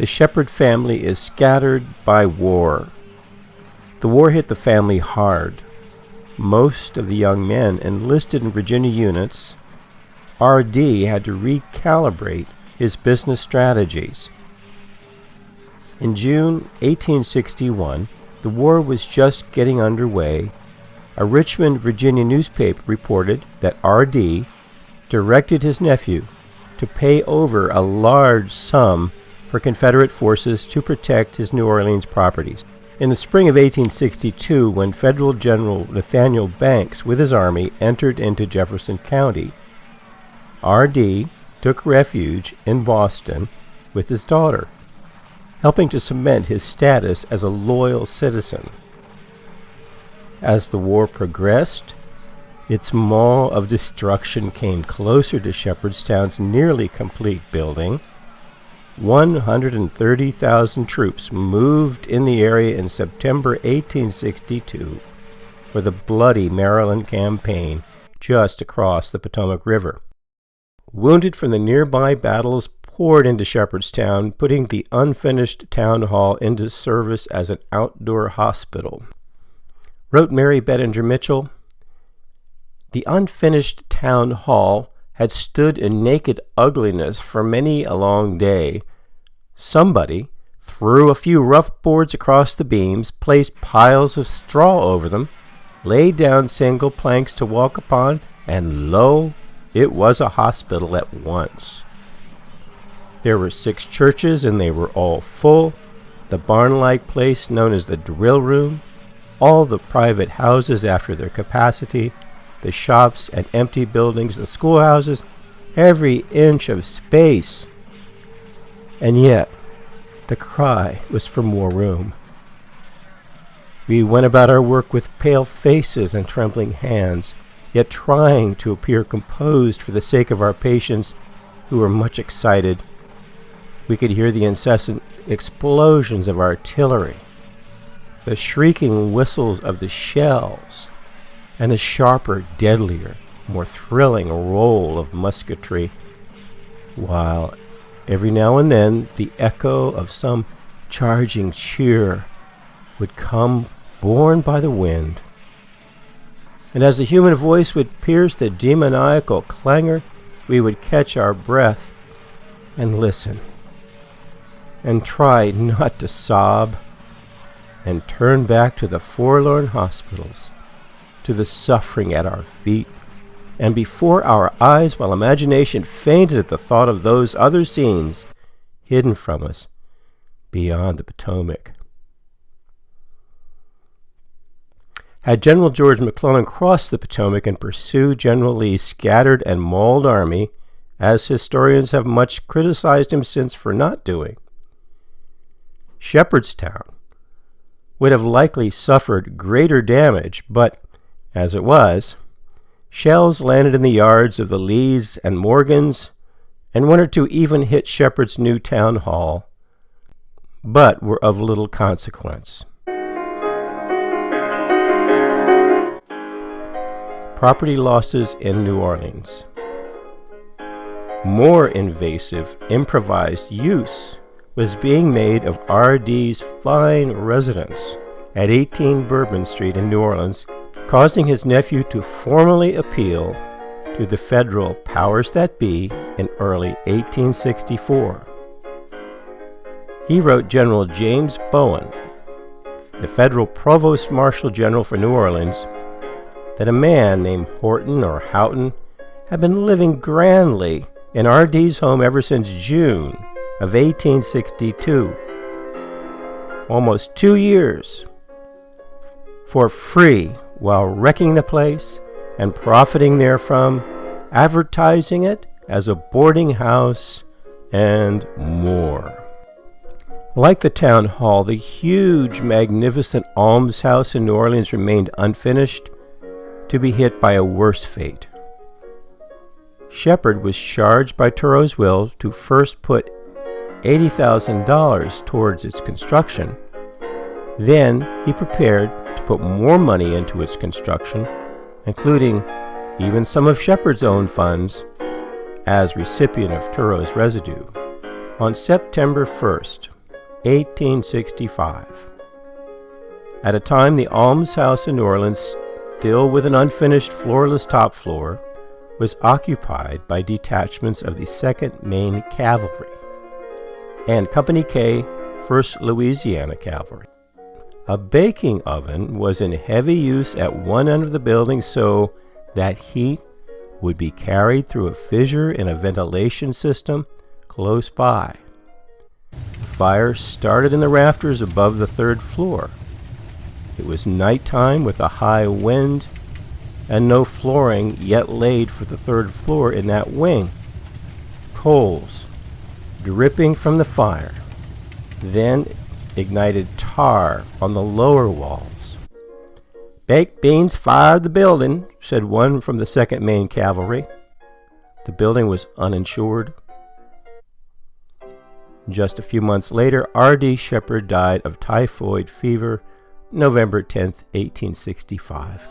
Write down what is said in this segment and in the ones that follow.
The Shepherd family is scattered by war. The war hit the family hard. Most of the young men enlisted in Virginia units. R.D. had to recalibrate his business strategies. In June 1861, the war was just getting underway. A Richmond, Virginia newspaper reported that R.D. directed his nephew to pay over a large sum for Confederate forces to protect his New Orleans properties. In the spring of 1862, when Federal General Nathaniel Banks with his army entered into Jefferson County, R.D. took refuge in Boston with his daughter, helping to cement his status as a loyal citizen. As the war progressed, its maw of destruction came closer to Shepherdstown's nearly complete building. 130,000 troops moved in the area in September 1862 for the bloody Maryland campaign just across the Potomac River. Wounded from the nearby battles poured into Shepherdstown, putting the unfinished town hall into service as an outdoor hospital. Wrote Mary Bettinger Mitchell, "The unfinished town hall had stood in naked ugliness for many a long day. Somebody threw a few rough boards across the beams, placed piles of straw over them, laid down single planks to walk upon, and lo, it was a hospital at once. There were 6 churches, and they were all full, the barn-like place known as the drill room, all the private houses after their capacity, the shops and empty buildings, the schoolhouses, every inch of space. And yet, the cry was for more room. We went about our work with pale faces and trembling hands, yet trying to appear composed for the sake of our patients, who were much excited. We could hear the incessant explosions of artillery, the shrieking whistles of the shells, and the sharper, deadlier, more thrilling roll of musketry, while every now and then the echo of some charging cheer would come borne by the wind. And as the human voice would pierce the demoniacal clangor, we would catch our breath and listen, and try not to sob, and turn back to the forlorn hospitals, to the suffering at our feet, and before our eyes, while imagination fainted at the thought of those other scenes hidden from us beyond the Potomac. Had General George McClellan crossed the Potomac and pursued General Lee's scattered and mauled army, as historians have much criticized him since for not doing, Shepherdstown would have likely suffered greater damage, but, as it was, shells landed in the yards of the Lees and Morgans, and 1 or 2 even hit Shepherd's new town hall, but were of little consequence. Property losses in New Orleans. More invasive, improvised use was being made of R.D.'s fine residence at 18 Bourbon Street in New Orleans, causing his nephew to formally appeal to the federal powers that be in early 1864. He wrote General James Bowen, the federal provost marshal general for New Orleans, that a man named Horton or Houghton had been living grandly in R.D.'s home ever since June of 1862, almost 2 years, for free, while wrecking the place and profiting therefrom, advertising it as a boarding house, and more. Like the town hall, the huge, magnificent Almshouse in New Orleans remained unfinished, to be hit by a worse fate. Shepherd was charged by Turow's will to first put $80,000 towards its construction. Then he prepared to put more money into its construction, including even some of Shepherd's own funds, as recipient of Turow's residue. On September 1st, 1865, at a time the Almshouse in New Orleans, still with an unfinished floorless top floor, was occupied by detachments of the 2nd Maine Cavalry and Company K, 1st Louisiana Cavalry. A baking oven was in heavy use at one end of the building so that heat would be carried through a fissure in a ventilation system close by. The fire started in the rafters above the 3rd floor. It was nighttime with a high wind and no flooring yet laid for the 3rd floor in that wing. Coals dripping from the fire then ignited tar on the lower walls. "Baked beans fired the building," said one from the 2nd Maine Cavalry. The building was uninsured. Just a few months later, D.Shepherd died of typhoid fever, November 10th, 1865.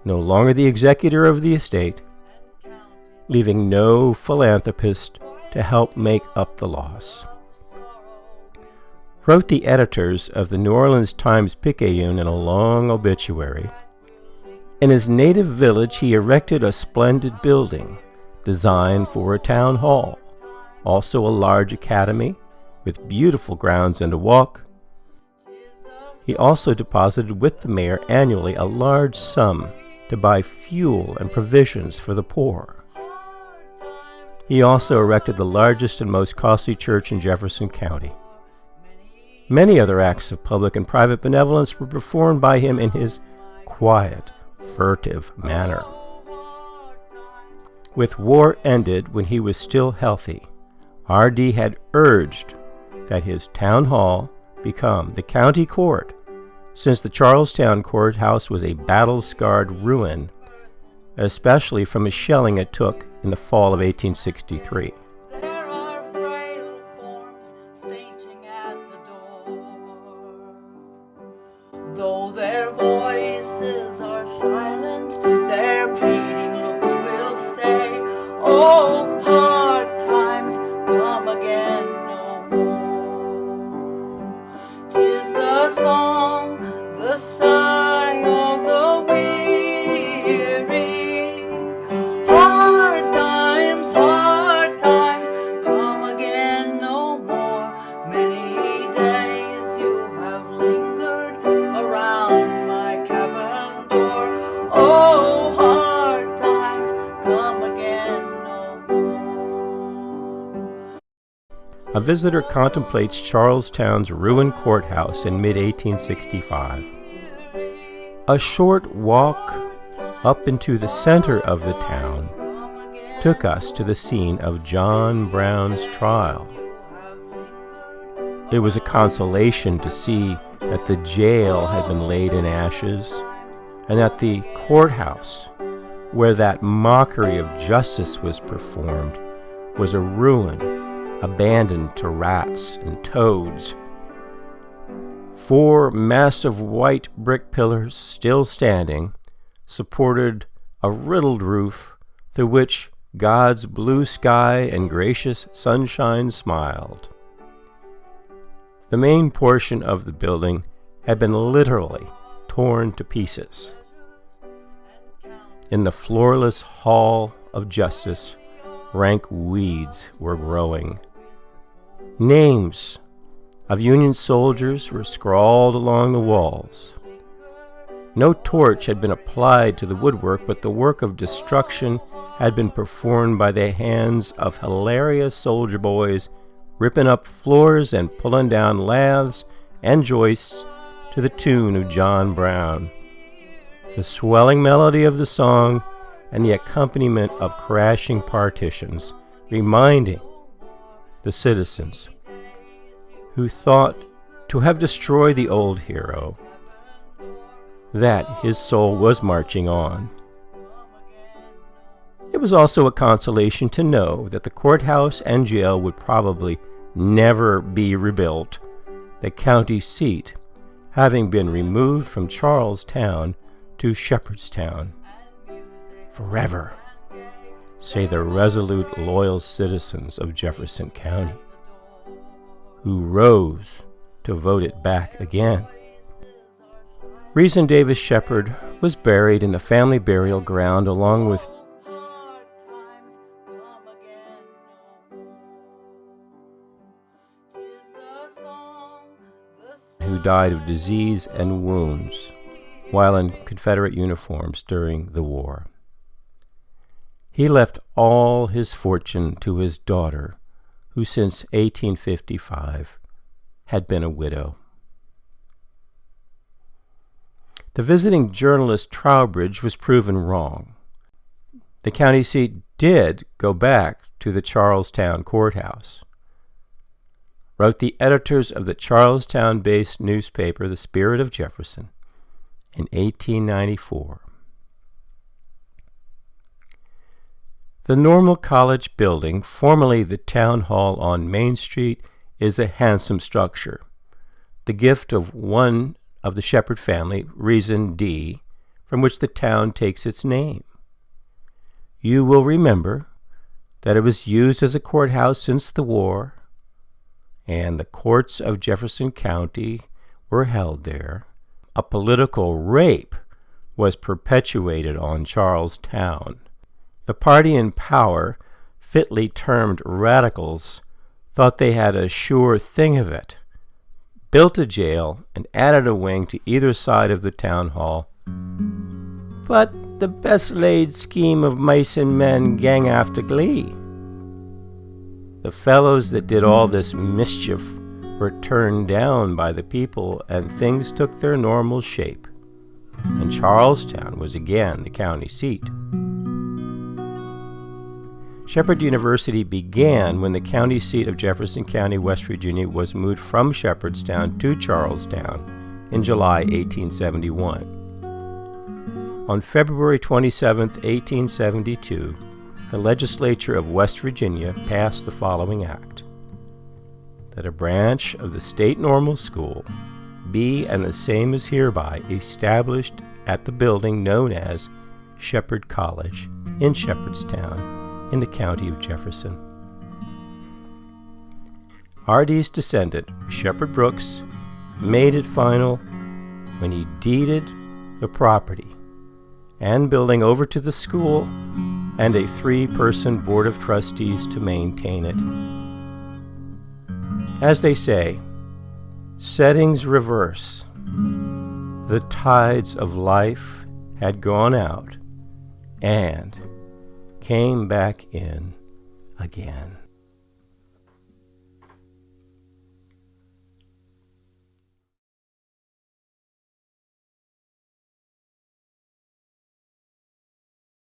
No longer the executor of the estate, leaving no philanthropist to help make up the loss. Wrote the editors of the New Orleans Times-Picayune in a long obituary. In his native village, he erected a splendid building designed for a town hall, also a large academy with beautiful grounds and a walk. He also deposited with the mayor annually a large sum to buy fuel and provisions for the poor. He also erected the largest and most costly church in Jefferson County. Many other acts of public and private benevolence were performed by him in his quiet, furtive manner. With war ended when he was still healthy, R.D. had urged that his town hall become the county court, since the Charlestown courthouse was a battle-scarred ruin, especially from a shelling it took in the fall of 1863. There are frail forms fainting at the door. Though their voices are silent, their pleading looks will say, "Oh, hard times come again no more." 'Tis the song, the sigh of the weary. Hard times come again no more. Many days you have lingered around my cabin door. Oh, hard times come again no more. A visitor contemplates Charlestown's ruined courthouse in mid-1865. A short walk up into the center of the town took us to the scene of John Brown's trial. It was a consolation to see that the jail had been laid in ashes, and that the courthouse, where that mockery of justice was performed, was a ruin abandoned to rats and toads. 4 massive white brick pillars, still standing, supported a riddled roof through which God's blue sky and gracious sunshine smiled. The main portion of the building had been literally torn to pieces. In the floorless hall of justice, rank weeds were growing. Names of Union soldiers were scrawled along the walls. No torch had been applied to the woodwork, but the work of destruction had been performed by the hands of hilarious soldier boys, ripping up floors and pulling down laths and joists to the tune of John Brown. The swelling melody of the song and the accompaniment of crashing partitions, reminding the citizens who thought to have destroyed the old hero that his soul was marching on. It was also a consolation to know that the courthouse and jail would probably never be rebuilt, the county seat having been removed from Charlestown to Shepherdstown forever. say the resolute, loyal citizens of Jefferson County, who rose to vote it back again. Rezin Davis Shepherd was buried in the family burial ground along with who died of disease and wounds while in Confederate uniforms during the war. He left all his fortune to his daughter, who since 1855 had been a widow. The visiting journalist Trowbridge was proven wrong. The county seat did go back to the Charlestown courthouse, wrote the editors of the Charlestown-based newspaper The Spirit of Jefferson in 1894. The Normal College building, formerly the Town Hall on Main Street, is a handsome structure, the gift of one of the Shepherd family, Rezin D., from which the town takes its name. You will remember that it was used as a courthouse since the war, and the courts of Jefferson County were held there. A political rape was perpetuated on Charlestown. The party in power, fitly termed radicals, thought they had a sure thing of it, built a jail, and added a wing to either side of the town hall. But the best laid scheme of mice and men gang after glee. The fellows that did all this mischief were turned down by the people, and things took their normal shape, and Charlestown was again the county seat. Shepherd University began when the county seat of Jefferson County, West Virginia, was moved from Shepherdstown to Charlestown in July 1871. On February 27, 1872, the legislature of West Virginia passed the following act: that a branch of the state normal school be and the same as hereby established at the building known as Shepherd College in Shepherdstown in the county of Jefferson. R.D.'s descendant, Shepherd Brooks, made it final when he deeded the property and building over to the school and a 3-person board of trustees to maintain it. As they say, settings reverse. The tides of life had gone out and came back in again.